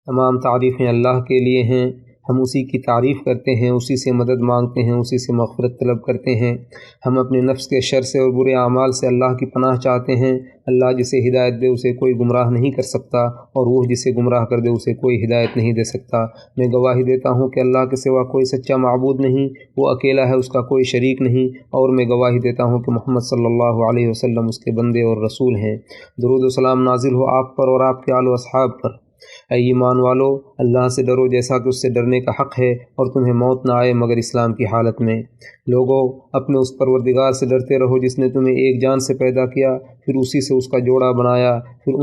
تمام تعریفیں اللہ کے لیے ہیں، ہم اسی کی تعریف کرتے ہیں، اسی سے مدد مانگتے ہیں، اسی سے مغفرت طلب کرتے ہیں۔ ہم اپنے نفس کے شر سے اور برے اعمال سے اللہ کی پناہ چاہتے ہیں۔ اللہ جسے ہدایت دے اسے کوئی گمراہ نہیں کر سکتا، اور وہ جسے گمراہ کر دے اسے کوئی ہدایت نہیں دے سکتا۔ میں گواہی دیتا ہوں کہ اللہ کے سوا کوئی سچا معبود نہیں، وہ اکیلا ہے، اس کا کوئی شریک نہیں، اور میں گواہی دیتا ہوں کہ محمد صلی اللہ علیہ وسلم اس کے بندے اور رسول ہیں۔ درود و سلام نازل ہو آپ پر اور آپ کے آل و اصحاب پر۔ اے ایمان والو، اللہ سے ڈرو جیسا کہ اس سے ڈرنے کا حق ہے، اور تمہیں موت نہ آئے مگر اسلام کی حالت میں۔ لوگو، اپنے اس پروردگار سے ڈرتے رہو جس نے تمہیں ایک جان سے پیدا کیا، پھر اسی سے اس کا جوڑا بنایا، پھر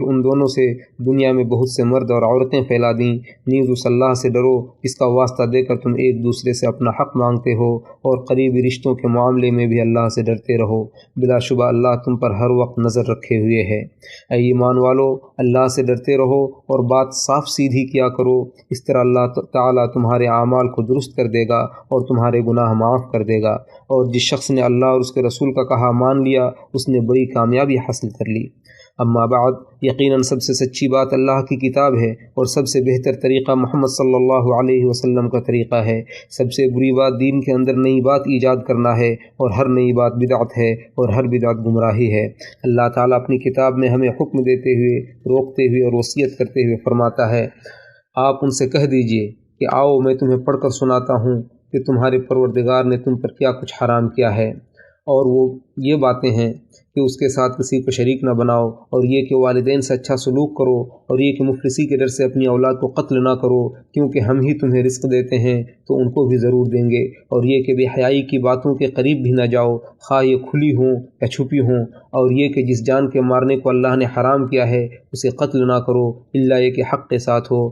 ان دونوں سے دنیا میں بہت سے مرد اور عورتیں پھیلا دیں۔ نیز اس اللہ سے ڈرو جس کا واسطہ دے کر تم ایک دوسرے سے اپنا حق مانگتے ہو، اور قریبی رشتوں کے معاملے میں بھی اللہ سے ڈرتے رہو۔ بلا شبہ اللہ تم پر ہر وقت نظر رکھے ہوئے ہے۔ اے ایمان والو، اللہ سے ڈرتے رہو اور بات صاف سیدھی کیا کرو، اس طرح اللہ تعالیٰ تمہارے اعمال کو درست کر دے گا اور تمہارے گناہ معاف کر دے گا۔ اور جس شخص نے اللہ اور اس کے رسول کا کہا مان لیا، اس نے بڑی کامیابی حاصل کر لی۔ اما بعد، یقیناً سب سے سچی بات اللہ کی کتاب ہے، اور سب سے بہتر طریقہ محمد صلی اللہ علیہ وسلم کا طریقہ ہے۔ سب سے بری بات دین کے اندر نئی بات ایجاد کرنا ہے، اور ہر نئی بات بدعت ہے، اور ہر بدعت گمراہی ہے۔ اللہ تعالیٰ اپنی کتاب میں ہمیں حکم دیتے ہوئے، روکتے ہوئے اور وصیت کرتے ہوئے فرماتا ہے، آپ ان سے کہہ دیجئے کہ آؤ میں تمہیں پڑھ کر سناتا ہوں کہ تمہارے پروردگار نے تم پر کیا کچھ حرام کیا ہے، اور وہ یہ باتیں ہیں کہ اس کے ساتھ کسی کو شریک نہ بناؤ، اور یہ کہ والدین سے اچھا سلوک کرو، اور یہ کہ مفلسی کے ڈر سے اپنی اولاد کو قتل نہ کرو، کیونکہ ہم ہی تمہیں رزق دیتے ہیں تو ان کو بھی ضرور دیں گے، اور یہ کہ بے حیائی کی باتوں کے قریب بھی نہ جاؤ، خواہ یہ کھلی ہوں یا چھپی ہوں، اور یہ کہ جس جان کے مارنے کو اللہ نے حرام کیا ہے اسے قتل نہ کرو الا یہ کہ حق کے ساتھ ہو۔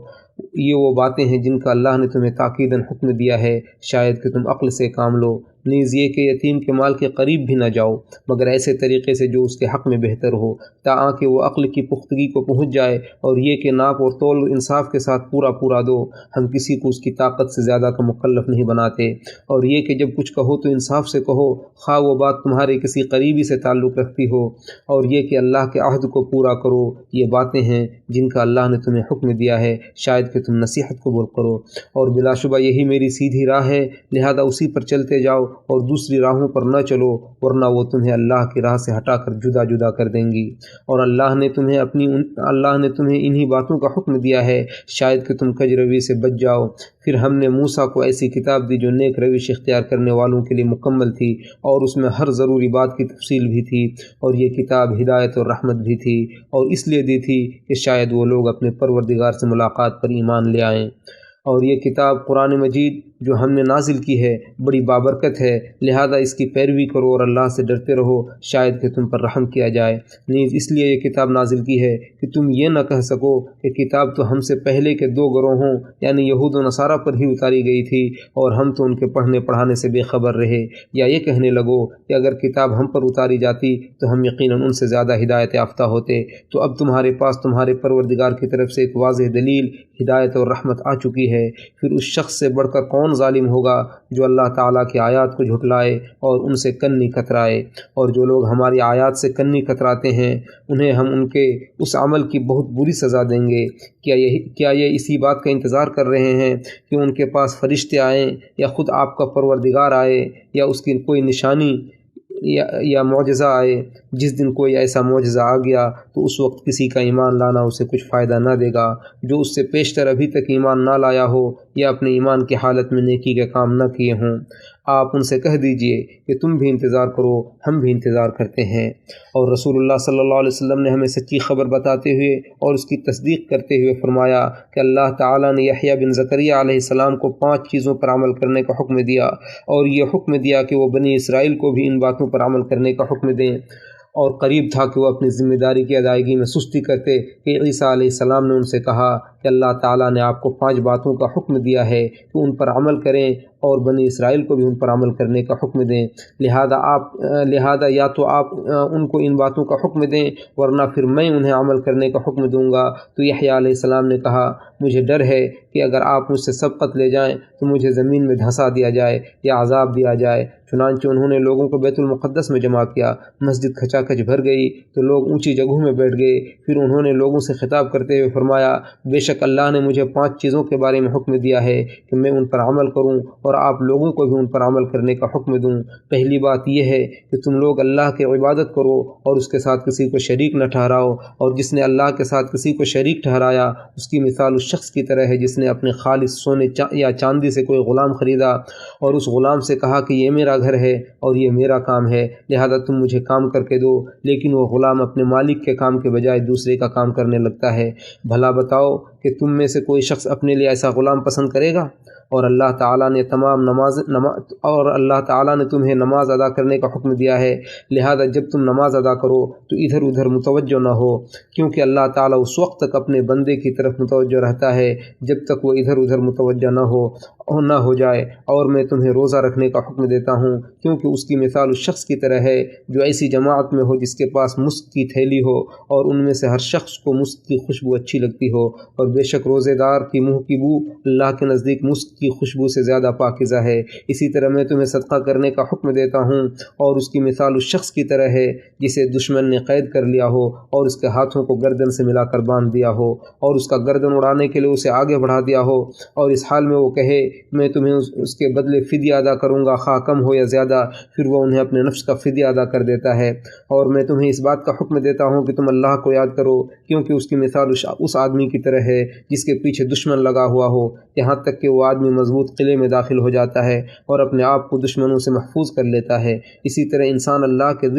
یہ وہ باتیں ہیں جن کا اللہ نے تمہیں تاکیداً حکم دیا ہے، شاید کہ تم عقل سے کام لو۔ نیز یہ کہ یتیم کے مال کے قریب بھی نہ جاؤ، مگر ایسے طریقے سے جو اس کے حق میں بہتر ہو، تاکہ وہ عقل کی پختگی کو پہنچ جائے، اور یہ کہ ناپ اور تول انصاف کے ساتھ پورا دو۔ ہم کسی کو اس کی طاقت سے زیادہ کا مکلف نہیں بناتے، اور یہ کہ جب کچھ کہو تو انصاف سے کہو، خواہ وہ بات تمہارے کسی قریبی سے تعلق رکھتی ہو، اور یہ کہ اللہ کے عہد کو پورا کرو۔ یہ باتیں ہیں جن کا اللہ نے تمہیں حکم دیا ہے، شاید کہ تم نصیحت قبول کرو، اور بلا شبہ یہی میری سیدھی راہ ہے، لہذا اسی پر چلتے جاؤ اور دوسری راہوں پر نہ چلو، ورنہ وہ تمہیں اللہ کی راہ سے ہٹا کر جدا کر دیں گی۔ اور اللہ نے تمہیں انہی باتوں کا حکم دیا ہے، شاید کہ تم کج روی سے بچ جاؤ۔ پھر ہم نے موسیٰ کو ایسی کتاب دی جو نیک روش اختیار کرنے والوں کے لیے مکمل تھی، اور اس میں ہر ضروری بات کی تفصیل بھی تھی، اور یہ کتاب ہدایت اور رحمت بھی تھی، اور اس لیے دی تھی کہ شاید وہ لوگ اپنے پروردگار سے ملاقات پر ایمان لے آئیں۔ اور یہ کتاب قرآن مجید جو ہم نے نازل کی ہے بڑی بابرکت ہے، لہذا اس کی پیروی کرو اور اللہ سے ڈرتے رہو، شاید کہ تم پر رحم کیا جائے۔ نیز اس لیے یہ کتاب نازل کی ہے کہ تم یہ نہ کہہ سکو کہ کتاب تو ہم سے پہلے کے دو گروہوں یعنی یہود و نصارہ پر ہی اتاری گئی تھی، اور ہم تو ان کے پڑھنے پڑھانے سے بے خبر رہے، یا یہ کہنے لگو کہ اگر کتاب ہم پر اتاری جاتی تو ہم یقیناً ان سے زیادہ ہدایت یافتہ ہوتے۔ تو اب تمہارے پاس تمہارے پروردگار کی طرف سے ایک واضح دلیل ہدایت اور رحمت آ چکی ہے، پھر اس شخص سے بڑھ کر کون ظالم ہوگا جو اللہ تعالیٰ کی آیات کو جھٹلائے اور ان سے کنی کترائے۔ اور جو لوگ ہماری آیات سے کنی کتراتے ہیں انہیں ہم ان کے اس عمل کی بہت بری سزا دیں گے۔ کیا یہ اسی بات کا انتظار کر رہے ہیں کہ ان کے پاس فرشتے آئیں، یا خود آپ کا پروردگار آئے، یا اس کی کوئی نشانی یا معجزہ آئے؟ جس دن کوئی ایسا معجزہ آ گیا تو اس وقت کسی کا ایمان لانا اسے کچھ فائدہ نہ دے گا جو اس سے پیشتر ابھی تک ایمان نہ لایا ہو، یا اپنے ایمان کی حالت میں نیکی کے کام نہ کیے ہوں۔ آپ ان سے کہہ دیجئے کہ تم بھی انتظار کرو، ہم بھی انتظار کرتے ہیں۔ اور رسول اللہ صلی اللہ علیہ وسلم نے ہمیں سچی خبر بتاتے ہوئے اور اس کی تصدیق کرتے ہوئے فرمایا کہ اللہ تعالیٰ نے یحییٰ بن زکریا علیہ السلام کو 5 چیزوں پر عمل کرنے کا حکم دیا، اور یہ حکم دیا کہ وہ بنی اسرائیل کو بھی ان باتوں پر عمل کرنے کا حکم دیں، اور قریب تھا کہ وہ اپنی ذمہ داری کی ادائیگی میں سستی کرتے کہ عیسیٰ علیہ السلام نے ان سے کہا کہ اللہ تعالیٰ نے آپ کو 5 باتوں کا حکم دیا ہے کہ ان پر عمل کریں، اور بنی اسرائیل کو بھی ان پر عمل کرنے کا حکم دیں، لہذا یا تو آپ ان کو ان باتوں کا حکم دیں، ورنہ پھر میں انہیں عمل کرنے کا حکم دوں گا۔ تو یحییٰ علیہ السلام نے کہا مجھے ڈر ہے کہ اگر آپ مجھ سے سبقت لے جائیں تو مجھے زمین میں دھنسا دیا جائے یا عذاب دیا جائے۔ چنانچہ انہوں نے لوگوں کو بیت المقدس میں جمع کیا، مسجد کھچا کھچ بھر گئی تو لوگ اونچی جگہوں میں بیٹھ گئے۔ پھر انہوں نے لوگوں سے خطاب کرتے ہوئے فرمایا، بے شک اللہ نے مجھے 5 چیزوں کے بارے میں حکم دیا ہے کہ میں ان پر عمل کروں اور آپ لوگوں کو بھی ان پر عمل کرنے کا حکم دوں۔ پہلی بات یہ ہے کہ تم لوگ اللہ کی عبادت کرو اور اس کے ساتھ کسی کو شریک نہ ٹھہراؤ، اور جس نے اللہ کے ساتھ کسی کو شریک ٹھہرایا اس کی مثال اس شخص کی طرح ہے جس نے اپنے خالص سونے یا چاندی سے کوئی غلام خریدا اور اس غلام سے کہا کہ یہ میرا گھر ہے اور یہ میرا کام ہے، لہذا تم مجھے کام کر کے دو، لیکن وہ غلام اپنے مالک کے کام کے بجائے دوسرے کا کام کرنے لگتا ہے۔ بھلا بتاؤ کہ تم میں سے کوئی شخص اپنے لیے ایسا غلام پسند کرے گا؟ اور اللہ تعالیٰ نے تمہیں نماز ادا کرنے کا حکم دیا ہے، لہذا جب تم نماز ادا کرو تو ادھر ادھر متوجہ نہ ہو، کیونکہ اللہ تعالیٰ اس وقت تک اپنے بندے کی طرف متوجہ رہتا ہے جب تک وہ ادھر ادھر متوجہ نہ ہو جائے۔ اور میں تمہیں روزہ رکھنے کا حکم دیتا ہوں، کیونکہ اس کی مثال اس شخص کی طرح ہے جو ایسی جماعت میں ہو جس کے پاس مسک کی تھیلی ہو اور ان میں سے ہر شخص کو مسک کی خوشبو اچھی لگتی ہو، اور بے شک روزے دار کی منہ کی بو اللہ کے نزدیک مسک کی خوشبو سے زیادہ پاکیزہ ہے۔ اسی طرح میں تمہیں صدقہ کرنے کا حکم دیتا ہوں، اور اس کی مثال اس شخص کی طرح ہے جسے دشمن نے قید کر لیا ہو اور اس کے ہاتھوں کو گردن سے ملا کر باندھ دیا ہو اور اس کا گردن اڑانے کے لیے اسے آگے بڑھا دیا ہو، اور اس حال میں وہ کہے میں تمہیں اس کے بدلے فدیہ ادا کروں گا، خواہ کم ہو یا زیادہ، پھر وہ انہیں اپنے نفس کا فدیہ ادا کر دیتا ہے۔ اور میں تمہیں اس بات کا حکم دیتا ہوں کہ تم اللہ کو یاد کرو، کیونکہ اس کی مثال اس آدمی کی طرح ہے جس کے پیچھے دشمن لگا ہوا ہو، یہاں تک کہ وہ آدمی مضبوط قلعے میں داخل ہو جاتا ہے اور اپنے آپ کو دشمنوں سے محفوظ کر لیتا ہے۔ اسی طرح انسان اللہ کے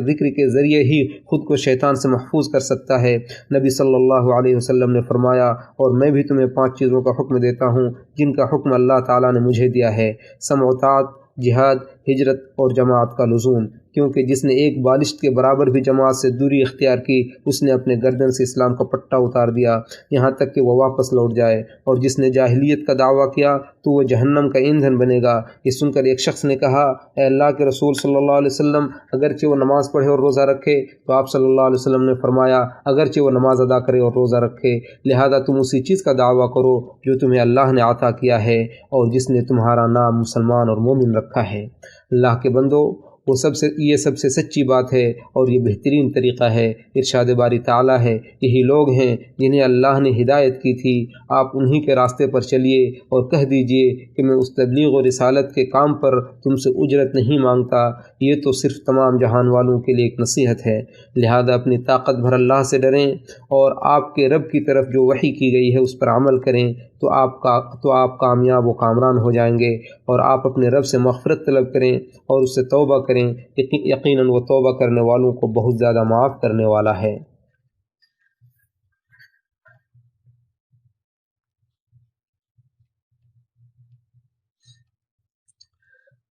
ذکر کے ذریعے ہی خود کو شیطان سے محفوظ کر سکتا ہے۔ نبی صلی اللہ علیہ وسلم نے فرمایا، اور میں بھی تمہیں 5 چیزوں کا حکم دیتا ہوں جن کا حکم اللہ تعالیٰ نے مجھے دیا ہے: سمع و طاعت، جہاد، ہجرت اور جماعت کا لزوم، کیونکہ جس نے ایک بالشت کے برابر بھی جماعت سے دوری اختیار کی اس نے اپنے گردن سے اسلام کا پٹا اتار دیا یہاں تک کہ وہ واپس لوٹ جائے، اور جس نے جاہلیت کا دعویٰ کیا تو وہ جہنم کا ایندھن بنے گا۔ یہ سن کر ایک شخص نے کہا، اے اللہ کے رسول صلی اللہ علیہ وسلم، اگرچہ وہ نماز پڑھے اور روزہ رکھے؟ تو آپ صلی اللہ علیہ وسلم نے فرمایا، اگرچہ وہ نماز ادا کرے اور روزہ رکھے، لہذا تم اسی چیز کا دعویٰ کرو جو تمہیں اللہ نے عطا کیا ہے اور جس نے تمہارا نام مسلمان اور مومن رکھا ہے۔ اللہ کے بندو، یہ سب سے سچی بات ہے اور یہ بہترین طریقہ ہے۔ ارشاد باری تعالیٰ ہے، یہی لوگ ہیں جنہیں اللہ نے ہدایت کی تھی، آپ انہی کے راستے پر چلیے اور کہہ دیجئے کہ میں اس تبلیغ و رسالت کے کام پر تم سے اجرت نہیں مانگتا، یہ تو صرف تمام جہان والوں کے لیے ایک نصیحت ہے۔ لہذا اپنی طاقت بھر اللہ سے ڈریں اور آپ کے رب کی طرف جو وحی کی گئی ہے اس پر عمل کریں تو آپ کامیاب و کامران ہو جائیں گے، اور آپ اپنے رب سے مغفرت طلب کریں اور اس سے توبہ کریں، یقیناً وہ توبہ کرنے والوں کو بہت زیادہ معاف کرنے والا ہے۔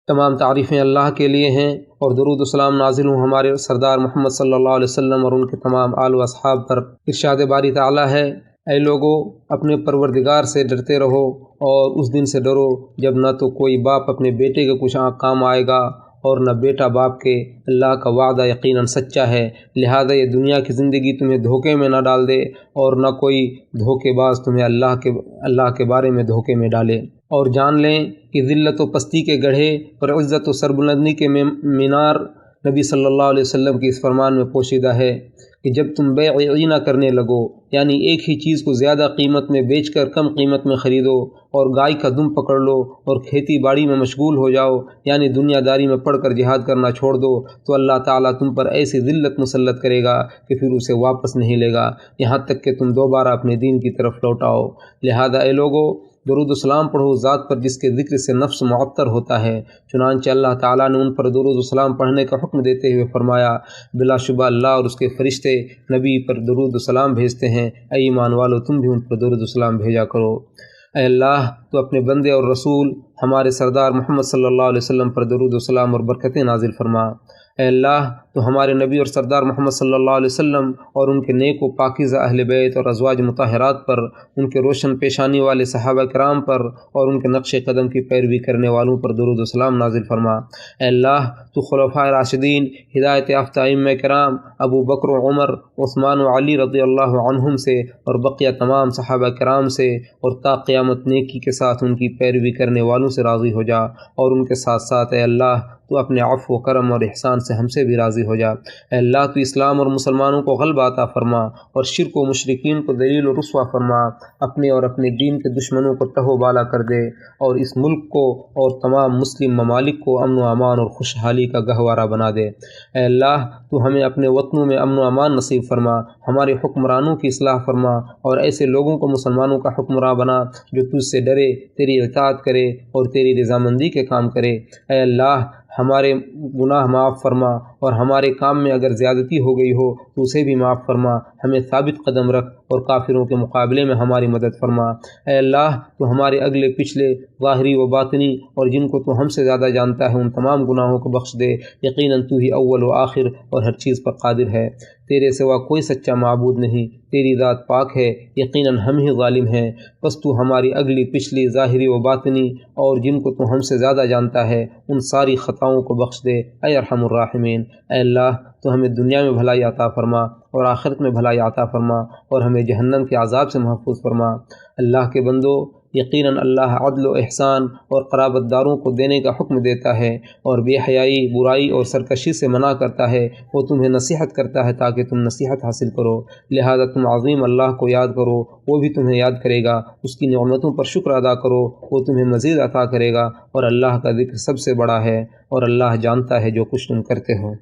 تمام تعریفیں اللہ کے لیے ہیں اور درود و سلام نازل ہوں ہمارے سردار محمد صلی اللہ علیہ وسلم اور ان کے تمام آل و اصحاب پر۔ ارشاد باری تعالیٰ ہے، اے لوگو، اپنے پروردگار سے ڈرتے رہو اور اس دن سے ڈرو جب نہ تو کوئی باپ اپنے بیٹے کے کچھ کام آئے گا اور نہ بیٹا باپ کے۔ اللہ کا وعدہ یقیناً سچا ہے، لہذا یہ دنیا کی زندگی تمہیں دھوکے میں نہ ڈال دے اور نہ کوئی دھوکے باز تمہیں اللہ کے بارے میں دھوکے میں ڈالے۔ اور جان لیں کہ ذلت و پستی کے گڑھے اور عزت و سربلندی کے مینار نبی صلی اللہ علیہ وسلم کی اس فرمان میں پوشیدہ ہے کہ جب تم بیع عینہ کرنے لگو، یعنی ایک ہی چیز کو زیادہ قیمت میں بیچ کر کم قیمت میں خریدو، اور گائے کا دم پکڑ لو اور کھیتی باڑی میں مشغول ہو جاؤ، یعنی دنیا داری میں پڑھ کر جہاد کرنا چھوڑ دو، تو اللہ تعالیٰ تم پر ایسی ذلت مسلط کرے گا کہ پھر اسے واپس نہیں لے گا یہاں تک کہ تم دوبارہ اپنے دین کی طرف لوٹاؤ۔ لہذا اے لوگو، درود و سلام پڑھو ذات پر جس کے ذکر سے نفس معطر ہوتا ہے۔ چنانچہ اللہ تعالیٰ نے ان پر درود و سلام پڑھنے کا حکم دیتے ہوئے فرمایا، بلا شبہ اللہ اور اس کے فرشتے نبی پر درود و سلام بھیجتے ہیں، اے ایمان والو تم بھی ان پر درود و سلام بھیجا کرو۔ اے اللہ، تو اپنے بندے اور رسول ہمارے سردار محمد صلی اللہ علیہ وسلم پر درود و سلام اور برکتیں نازل فرما۔ اے اللہ تو ہمارے نبی اور سردار محمد صلی اللہ علیہ وسلم اور ان کے نیک و پاکیزہ اہل بیت اور ازواج مطہرات پر، ان کے روشن پیشانی والے صحابہ کرام پر اور ان کے نقش قدم کی پیروی کرنے والوں پر درود و سلام نازل فرما۔ اے اللہ تو خلفائے راشدین، ہدایت یافتہ ائمہ کرام ابو بکر و عمر، عثمان و علی رضی اللہ عنہم سے اور بقیہ تمام صحابہ کرام سے اور تا قیامت نیکی کے ساتھ ان کی پیروی کرنے والوں سے راضی ہو جا، اور ان کے ساتھ ساتھ اے اللہ تو اپنے عفو و کرم اور احسان سے ہم سے بھی راضی ہو جا۔ اے اللہ تو اسلام اور مسلمانوں کو غلبہ عطا فرما اور شرک و مشرکین کو ذلیل و رسوا فرما، اپنے اور اپنے دین کے دشمنوں کو تہو بالا کر دے، اور اس ملک کو اور تمام مسلم ممالک کو امن و امان اور خوشحالی کا گہوارہ بنا دے۔ اے اللہ تو ہمیں اپنے وطنوں میں امن و امان نصیب فرما، ہمارے حکمرانوں کی اصلاح فرما، اور ایسے لوگوں کو مسلمانوں کا حکمراں بنا جو تجھ سے ڈرے، تیری اطاعت کرے اور تیری رضامندی کے کام کرے۔ اے اللہ ہمارے گناہ معاف فرما، اور ہمارے کام میں اگر زیادتی ہو گئی ہو تو اسے بھی معاف فرما، ہمیں ثابت قدم رکھ اور کافروں کے مقابلے میں ہماری مدد فرما۔ اے اللہ تو ہمارے اگلے پچھلے، ظاہری و باطنی، اور جن کو تو ہم سے زیادہ جانتا ہے ان تمام گناہوں کو بخش دے۔ یقیناً تو ہی اول و آخر اور ہر چیز پر قادر ہے، تیرے سوا کوئی سچا معبود نہیں، تیری ذات پاک ہے، یقیناً ہم ہی ظالم ہیں۔ بس تو ہماری اگلی پچھلی، ظاہری و باطنی، اور جن کو تو ہم سے زیادہ جانتا ہے ان ساری خطاؤں کو بخش دے، اے ارحم الراحمین۔ اے اللہ تو ہمیں دنیا میں بھلائی عطا فرما اور آخرت میں بھلائی عطا فرما، اور ہمیں جہنم کے عذاب سے محفوظ فرما۔ اللہ کے بندو، یقیناً اللہ عدل و احسان اور قرابت داروں کو دینے کا حکم دیتا ہے، اور بے حیائی، برائی اور سرکشی سے منع کرتا ہے۔ وہ تمہیں نصیحت کرتا ہے تاکہ تم نصیحت حاصل کرو، لہذا تم عظیم اللہ کو یاد کرو، وہ بھی تمہیں یاد کرے گا۔ اس کی نعمتوں پر شکر ادا کرو، وہ تمہیں مزید عطا کرے گا، اور اللہ کا ذکر سب سے بڑا ہے، اور اللہ جانتا ہے جو کچھ تم کرتے ہو۔